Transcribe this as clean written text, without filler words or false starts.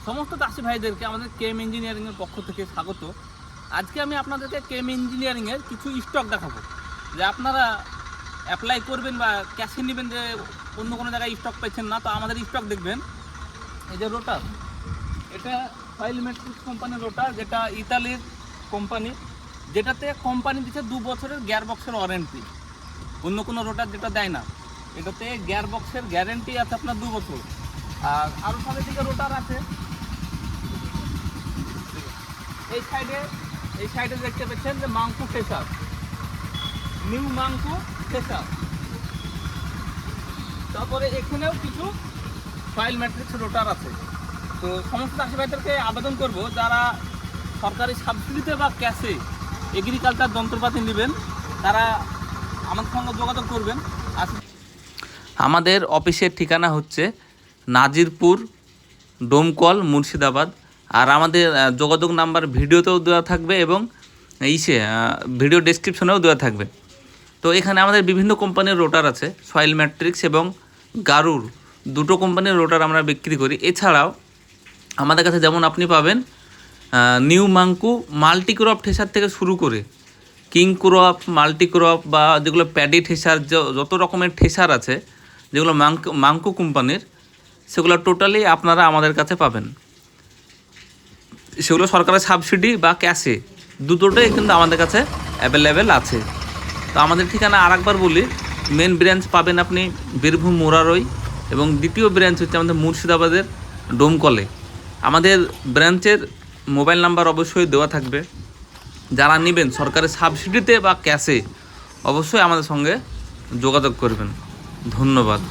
সমস্ত চাষি ভাইদেরকে আমাদের কেএম ইঞ্জিনিয়ারিংয়ের পক্ষ থেকে স্বাগত। আজকে আমি আপনাদেরকে কেএম ইঞ্জিনিয়ারিংয়ের কিছু স্টক দেখাবো, যে আপনারা অ্যাপ্লাই করবেন বা ক্যাশে নেবেন, যে অন্য কোনো জায়গায় স্টক পাচ্ছেন না, তো আমাদের স্টক দেখবেন। এই যে রোটার, এটা ফাইল ম্যাট্রিক্স কোম্পানির রোটার, যেটা ইতালির কোম্পানি, যেটাতে কোম্পানি দিচ্ছে 2 বছরের গিয়ার বক্সের ওয়ারেন্টি। অন্য কোনো রোটার যেটা দেয় না, এটাতে গিয়ার বক্সের গ্যারেন্টি আছে আপনার 2 বছর। আর আরও সামনের দিকে রোটার আছে, এই সাইডে দেখতে পাচ্ছেন যে মাংকু ফেসার, নিউ মাংকু ফেসার। তারপরে এখানেও কিছু ফাইল ম্যাট্রিক্স রোটার আছে। তো সমস্ত চাষি ভাইদেরকে আবেদন করব, যারা সরকারি সাবসিডিতে বা ক্যাশে এগ্রিকালচার যন্ত্রপাতি নেবেন, তারা আমাদের সঙ্গে যোগাযোগ করবেন। আমাদের অফিসের ঠিকানা হচ্ছে নাজিরপুর, ডোমকল, মুর্শিদাবাদ। আর আমাদের যোগাযোগ নাম্বার ভিডিওতেও দেওয়া থাকবে এবং ভিডিও ডেসক্রিপশনেও দেওয়া থাকবে। তো এখানে আমাদের বিভিন্ন কোম্পানির রোটার আছে, সয়েল ম্যাট্রিক্স এবং গারুর, দুটো কোম্পানির রোটার আমরা বিক্রি করি। এছাড়াও আমাদের কাছে যেমন আপনি পাবেন নিউ মাংকু মাল্টিক্রপ ঠেসার থেকে শুরু করে কিং ক্রপ, মাল্টিক্রপ বা যেগুলো প্যাডি ঠেসার, যত রকমের ঠেসার আছে যেগুলো মাংকু কোম্পানির, সেগুলো টোটালি আপনারা আমাদের কাছে পাবেন। সেগুলো সরকারের সাবসিডি বা ক্যাশে দুটোটাই কিন্তু আমাদের কাছে অ্যাভেলেবেল আছে। তো আমাদের ঠিকানা আরেকবার বলি, মেন ব্রাঞ্চ পাবেন আপনি বীরভূম মোরারই, এবং দ্বিতীয় ব্রাঞ্চ হচ্ছে আমাদের মুর্শিদাবাদের ডোমকলে। আমাদের ব্রাঞ্চের মোবাইল নাম্বার অবশ্যই দেওয়া থাকবে। যারা নেবেন সরকারের সাবসিডিতে বা ক্যাশে, অবশ্যই আমাদের সঙ্গে যোগাযোগ করবেন। ধন্যবাদ।